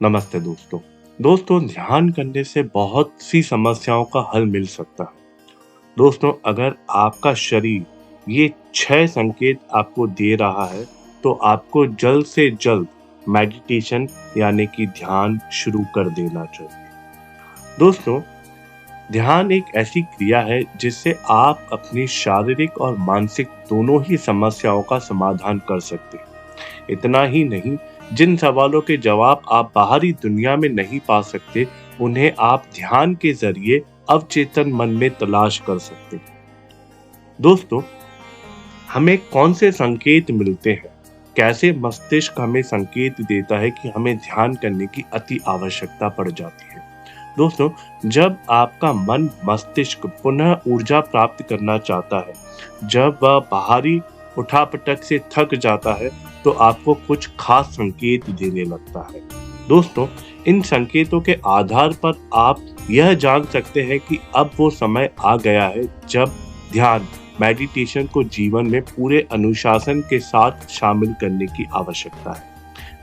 नमस्ते दोस्तों। ध्यान करने से बहुत सी समस्याओं का हल मिल सकता है। दोस्तों, अगर आपका शरीर ये 6 संकेत आपको दे रहा है, तो आपको जल्द से जल्द मेडिटेशन यानी कि ध्यान शुरू कर देना चाहिए। दोस्तों, ध्यान एक ऐसी क्रिया है जिससे आप अपनी शारीरिक और मानसिक दोनों ही समस्याओं का समाधान कर सकते हैं। इतना ही नहीं, जिन सवालों के जवाब आप बाहरी दुनिया में नहीं पा सकते, उन्हें आप ध्यान के ज़रिए अवचेतन मन में तलाश कर सकते हैं। दोस्तों, हमें कौन से संकेत मिलते हैं? कैसे मस्तिष्क हमें संकेत देता है कि हमें ध्यान करने की अति आवश्यकता पड़ जाती है? दोस्तों, जब आपका मन मस्तिष्क पुनः ऊर्जा प्राप्त करना चाहता है, जब वह बाहरी उठापटक से थक जाता है, तो आपको कुछ खास संकेत देने लगता है। दोस्तों, इन संकेतों के आधार पर आप यह जान सकते हैं कि अब वो समय आ गया है जब ध्यान मेडिटेशन को जीवन में पूरे अनुशासन के साथ शामिल करने की आवश्यकता है।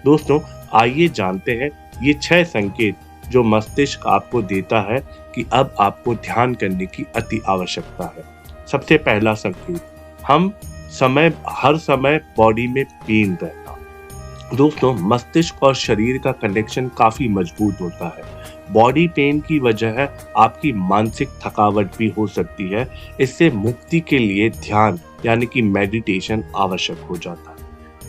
दोस्तों, आइए जानते हैं ये 6 संकेत जो मस्तिष्क आपको देता है कि अब आपको ध्यान करने की अति आवश्यकता है। सबसे पहला संकेत, हर समय बॉडी में पेन रहना। दोस्तों, मस्तिष्क और शरीर का कनेक्शन काफी मजबूत होता है। बॉडी पेन की वजह आपकी मानसिक थकावट भी हो सकती है। इससे मुक्ति के लिए ध्यान यानी कि मेडिटेशन आवश्यक हो जाता है।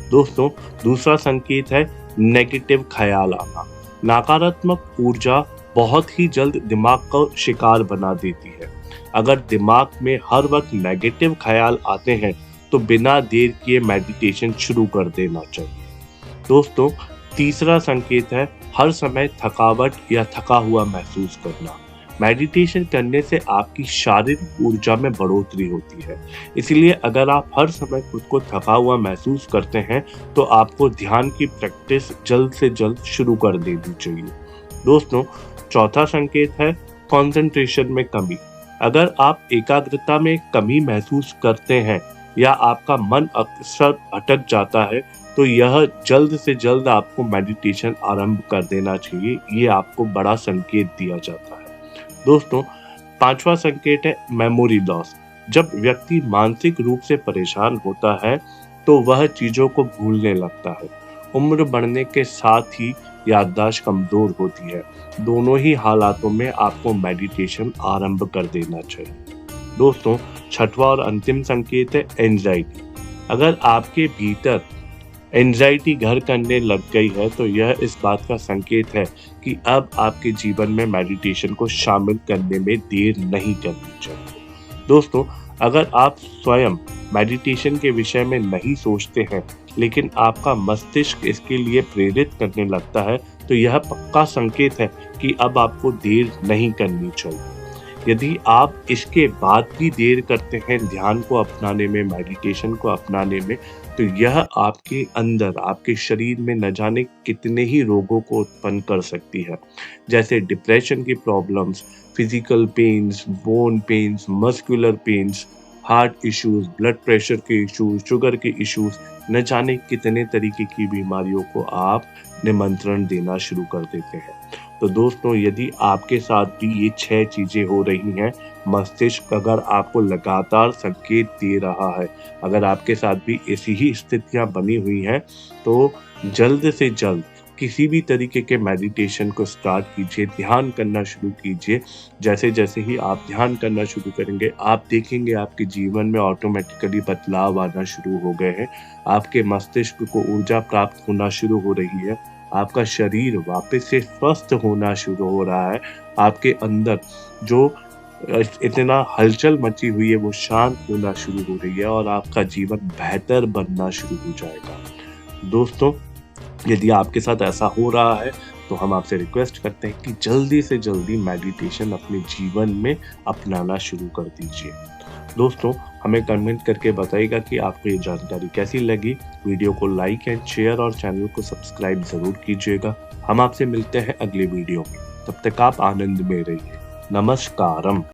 दोस्तों, दूसरा संकेत है नेगेटिव ख्याल आना। नकारात्मक ऊर्जा बहुत ही जल्द दिमाग को शिकार बना देती है। अगर दिमाग में हर वक्त नेगेटिव ख्याल आते हैं, तो बिना देर किए मेडिटेशन शुरू कर देना चाहिए। दोस्तों, तीसरा संकेत है हर समय थकावट या थका हुआ महसूस करना। मेडिटेशन करने से आपकी शारीरिक ऊर्जा में बढ़ोतरी होती है। इसलिए अगर आप हर समय खुद को थका हुआ महसूस करते हैं, तो आपको ध्यान की प्रैक्टिस जल्द से जल्द शुरू कर देनी चाहिए। दोस्तों, चौथा संकेत है कंसंट्रेशन में कमी। अगर आप एकाग्रता में कमी महसूस करते हैं या आपका मन अक्सर भटक जाता है, तो यह जल्द से जल्द आपको मेडिटेशन आरंभ कर देना चाहिए। ये आपको बड़ा संकेत दिया जाता है। दोस्तों, पांचवा संकेत है मेमोरी लॉस। जब व्यक्ति मानसिक रूप से परेशान होता है, तो वह चीजों को भूलने लगता है। उम्र बढ़ने के साथ ही याददाश्त कमजोर होती है। दोनों ही हालातों में आपको मेडिटेशन आरंभ कर देना चाहिए। दोस्तों, छठवां और अंतिम संकेत है एंजाइटी। अगर आपके भीतर एंजाइटी घर करने लग गई है, तो यह इस बात का संकेत है कि अब आपके जीवन में मेडिटेशन को शामिल करने में देर नहीं करनी चाहिए। दोस्तों, अगर आप स्वयं मेडिटेशन के विषय में नहीं सोचते हैं, लेकिन आपका मस्तिष्क इसके लिए प्रेरित करने लगता है, तो यह पक्का संकेत है कि अब आपको देर नहीं करनी चाहिए। यदि आप इसके बाद भी देर करते हैं ध्यान को अपनाने में, मेडिटेशन को अपनाने में, तो यह आपके अंदर, आपके शरीर में न जाने कितने ही रोगों को उत्पन्न कर सकती है, जैसे डिप्रेशन की problems, physical pains, bone pains, muscular pains, heart issues, blood pressure के इश्यूज, शुगर के इश्यूज, न जाने कितने तरीके की बीमारियों को आप निमंत्रण देना शुरू कर देते हैं। तो दोस्तों, यदि आपके साथ भी ये 6 चीजें हो रही हैं, मस्तिष्क अगर आपको लगातार संकेत दे रहा है, अगर आपके साथ भी ऐसी ही स्थितियां बनी हुई हैं, तो जल्द से जल्द किसी भी तरीके के मेडिटेशन को स्टार्ट कीजिए, ध्यान करना शुरू कीजिए। जैसे-जैसे ही आप ध्यान करना शुरू करेंगे, आप देखेंगे आपके जीवन में ऑटोमेटिकली बदलाव आना शुरू हो गए हैं। आपके मस्तिष्क को ऊर्जा प्राप्त होना शुरू हो रही है। आपका शरीर वापस से स्वस्थ होना शुरू हो रहा है। आपके अंदर जो इतना हलचल मची हुई है, वो शांत होना शुरू हो रही है और आपका जीवन बेहतर बनना शुरू हो जाएगा। दोस्तों, यदि आपके साथ ऐसा हो रहा है, तो हम आपसे रिक्वेस्ट करते हैं कि जल्दी से जल्दी मेडिटेशन अपने जीवन में अपनाना शुरू कर दीजिए। दोस्तों, हमें कमेंट करके बताइएगा कि आपको ये जानकारी कैसी लगी। वीडियो को लाइक एंड शेयर और चैनल को सब्सक्राइब जरूर कीजिएगा। हम आपसे मिलते हैं अगले वीडियो में। तब तक आप आनंद में रहिए। नमस्कारम।